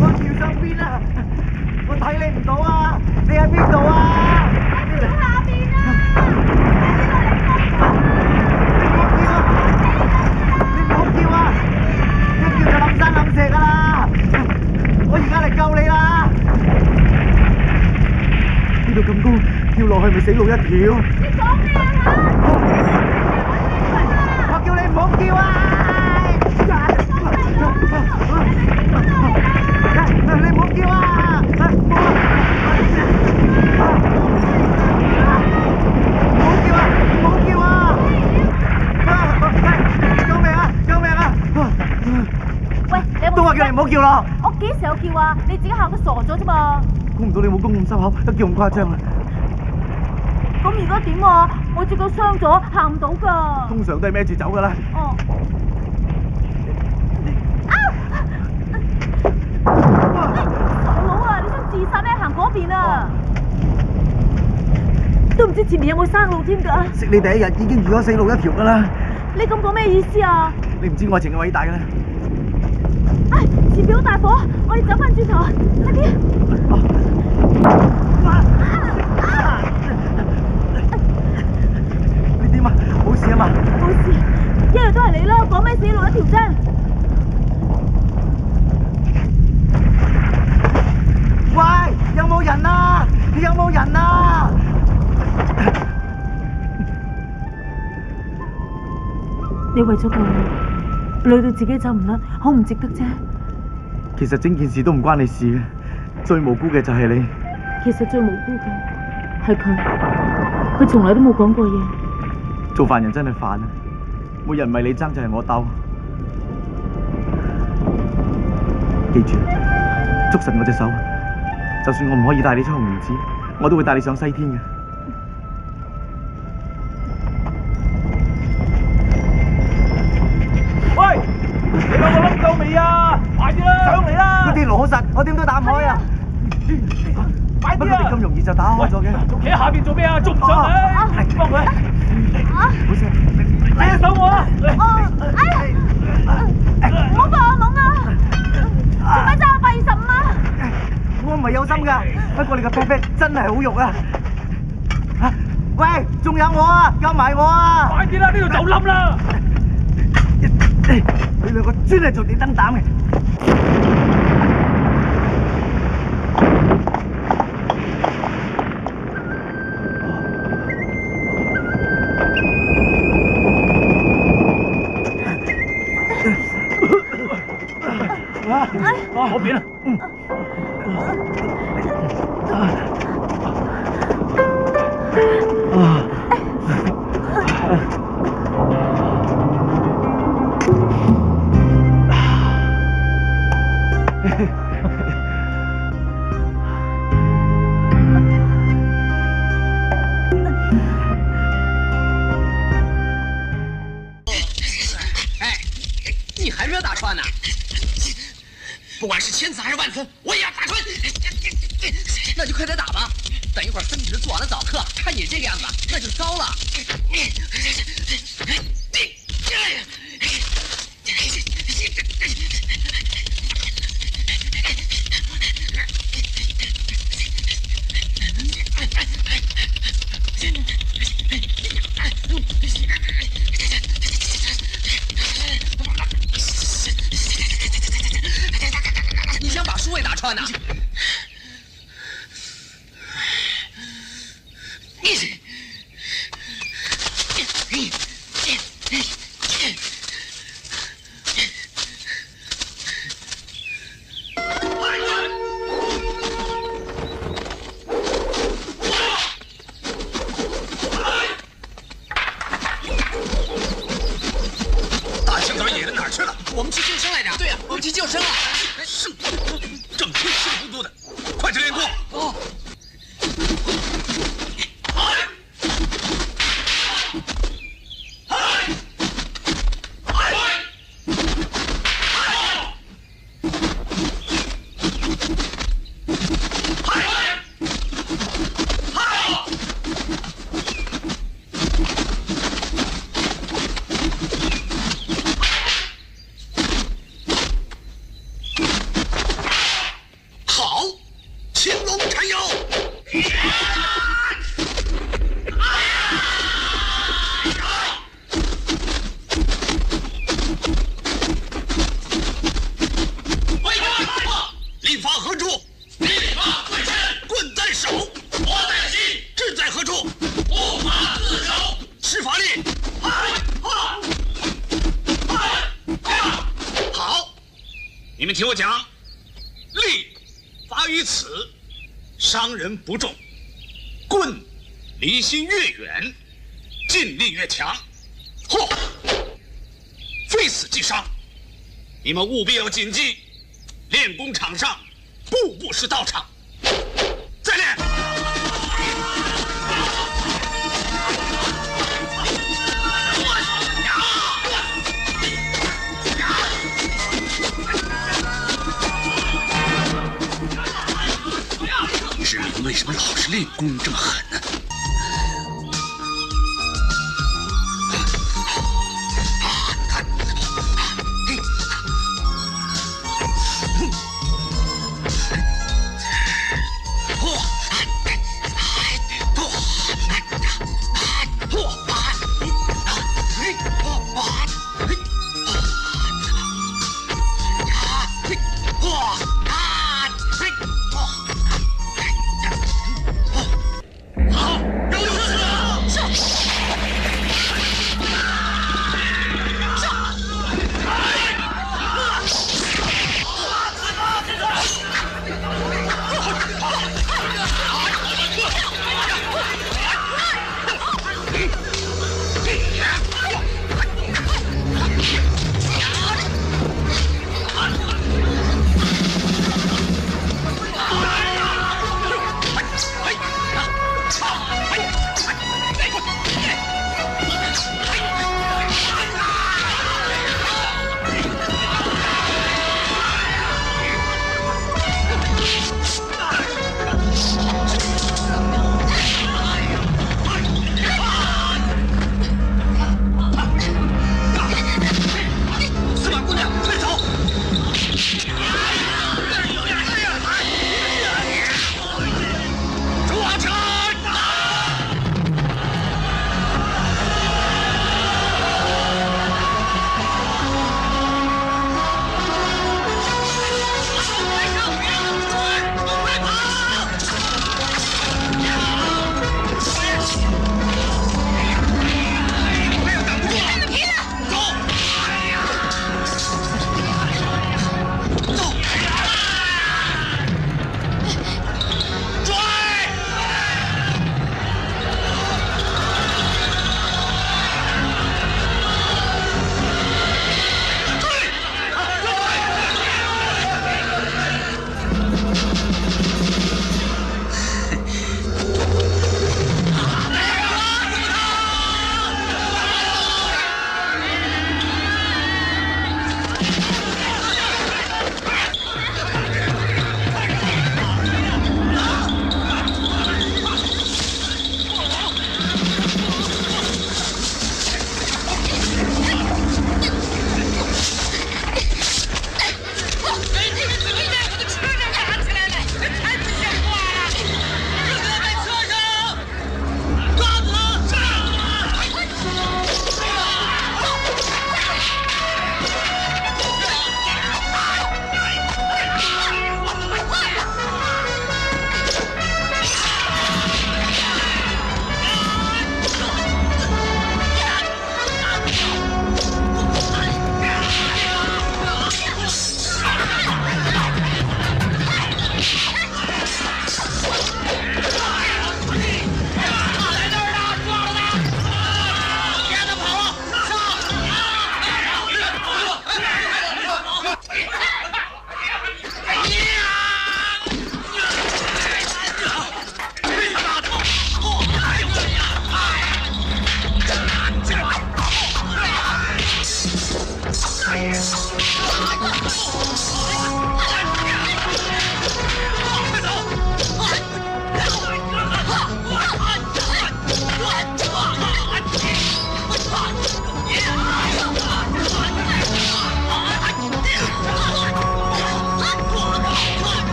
我橋上邊啊！我睇你唔到啊！你喺邊度啊？喺下邊啊！死路一條。你講咩啊？我叫你唔好叫啊！你唔好叫啊！唔好叫啊！唔好叫啊！救命啊！救命啊！喂，你有冇？都話叫你唔好叫咯。我幾時有叫啊？你自己嚇到傻咗啫嘛！估唔到你武功咁深厚，都叫咁誇張啊！咁而家點啊？我隻腳傷咗，行唔到㗎。通常都係孭住走㗎啦。哦。傻佬啊！你想自殺咩？行嗰邊啊！都唔知前面有冇生路添㗎。識你第一日已經預咗死路一條㗎啦。你咁講咩意思啊？你唔知愛情嘅偉大㗎啦。唉，前面好大火，我哋走翻轉頭，快啲！你點啊？冇事啊嘛？冇事，一樣都係你啦，講咩死路一條啫？喂，有冇人啊？有冇人啊？你為咗救我，累到自己走唔甩，好唔值得啫。其實整件事都唔關你事嘅，最無辜嘅就係你。其實最無辜嘅係佢從來都冇講過嘢。做犯人真係煩啊！每日唔係你爭就係我鬥。記住，捉實我隻手，就算我唔可以帶你出紅蓮寺，我都會帶你上西天嘅。喂，你兩個冧夠未啊？快啲啦！上嚟啦！嗰啲路好實，我點都打唔開啊！快啲啊！咁容易就打開咗嘅？仲企喺下邊做咩啊？捉唔上嚟！幫佢！好事，你手我啊！唔好幫我懵啊！做咩爭我125啊？我唔係有心㗎，不過你個 pat pat 真係好肉啊！喂，仲有我啊，救埋我啊！快啲啦，呢度就冧啦！你兩個專係做地燈膽嘅。嗰邊啊！你还没有打穿呢？不管是千次还是万次，我也要打穿。那就快点打吧，等一会儿孙直做完了早课，看你这个样子，那就糟了。你想把书也打穿呢？大青怎么野人哪儿去了？我们去救生来着。对呀，我们去救生了。是，整天吃不们听我讲，力发于此，伤人不重；棍离心越远，劲力越强。嚯，非死即伤。你们务必要谨记，练功场上步步是道场。再练。至于为什么老是练功这么狠呢？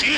哎呦！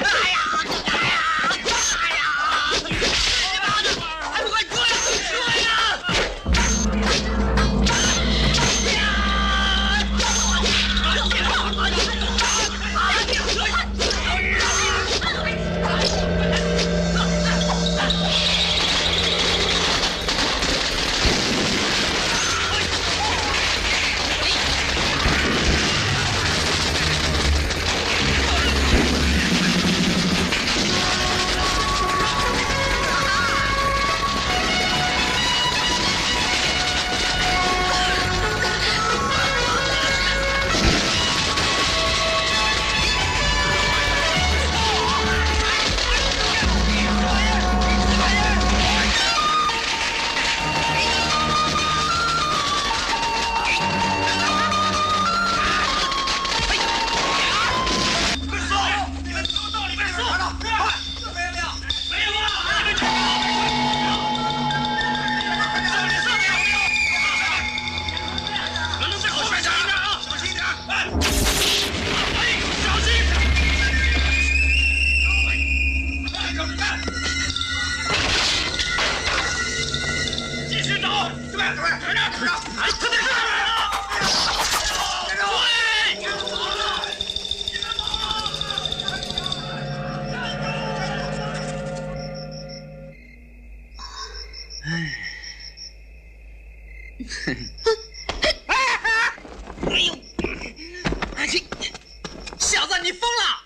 小子，你疯了！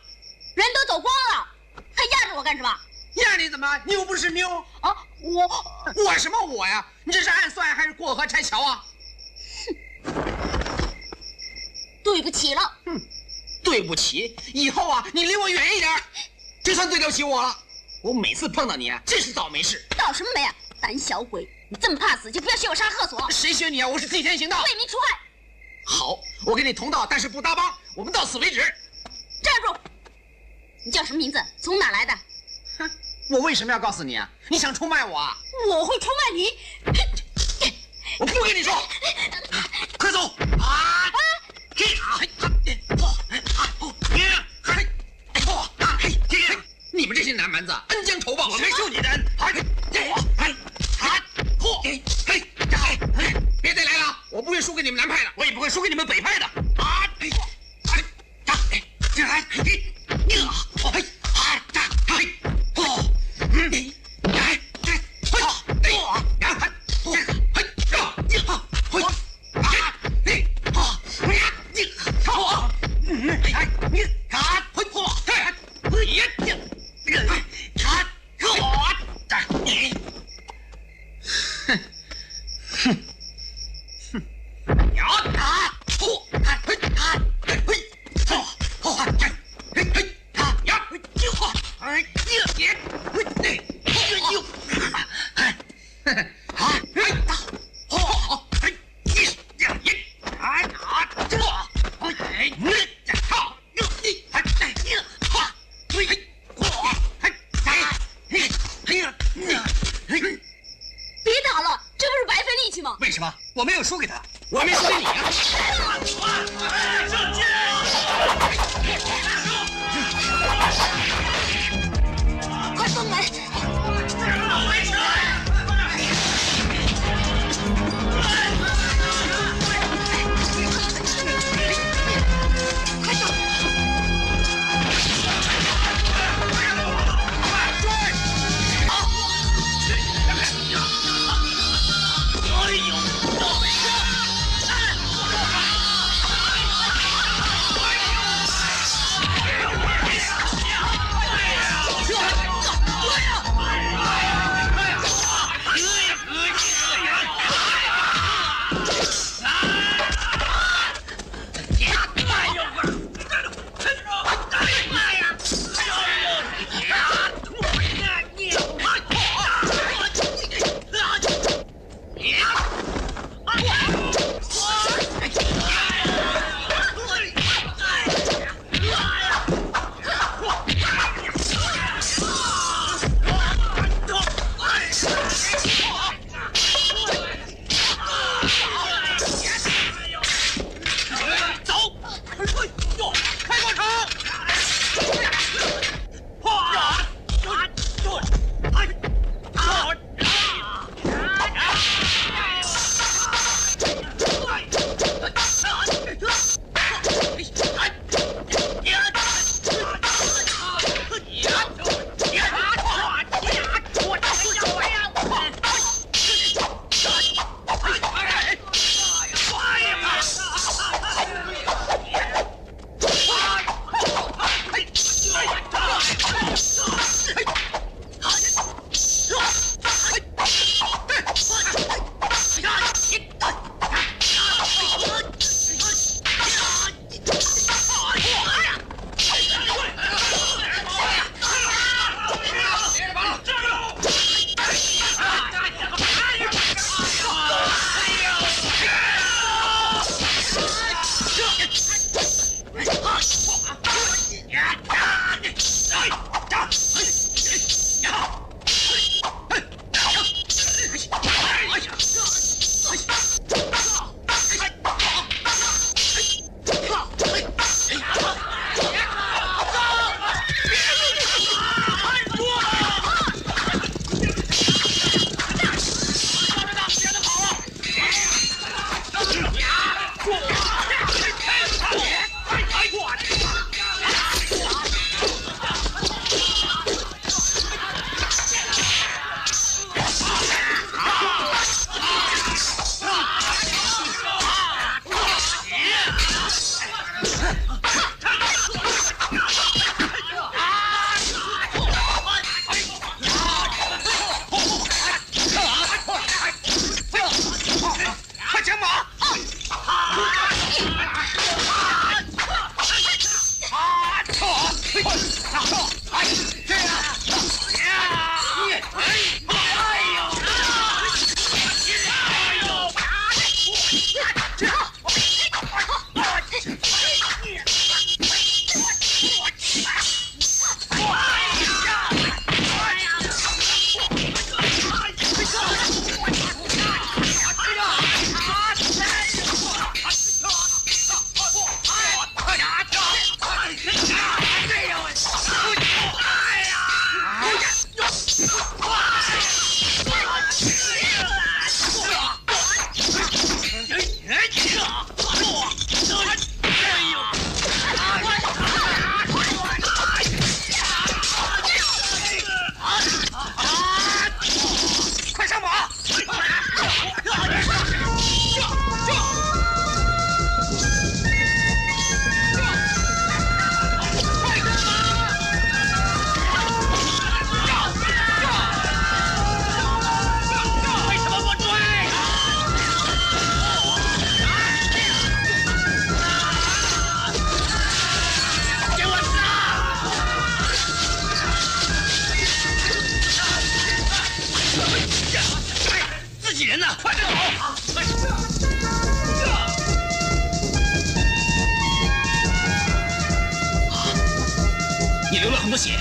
人都走光了，还压着我干什么？压你怎么？你又不是妞啊！我什么我呀？你这是暗算还是过河拆桥啊？对不起了。对不起，以后啊，你离我远一点，这算对得起我了。我每次碰到你啊，真是倒霉事。倒什么霉啊！胆小鬼！你这么怕死，就不要学我杀贺索。谁学你啊？我是替天行道，为民除害。好，我跟你同道，但是不搭帮，我们到此为止。站住！你叫什么名字？从哪来的？哼，我为什么要告诉你啊？你想出卖我啊？我会出卖你！我不跟你说，快走！啊！你们这些南蛮子，恩将仇报，我没受你的恩。别再来了，我不会输给你们南派的，我也不会输给你们北派的。为什么？我没有输给他，我还没输给你啊！上去！快松门！快走！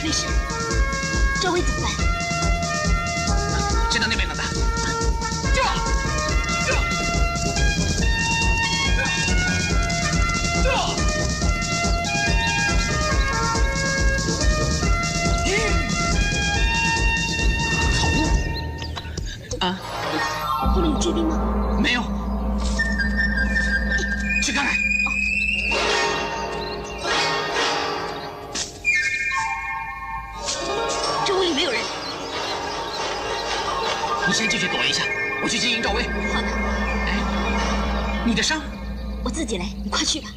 没事。周围怎么办？先到那边等他。啊！后面有追兵吗？没有。去看看。这屋里没有人。你先进去躲一下，我去接应赵薇。好的。哎，你的伤？我自己来，你快去吧。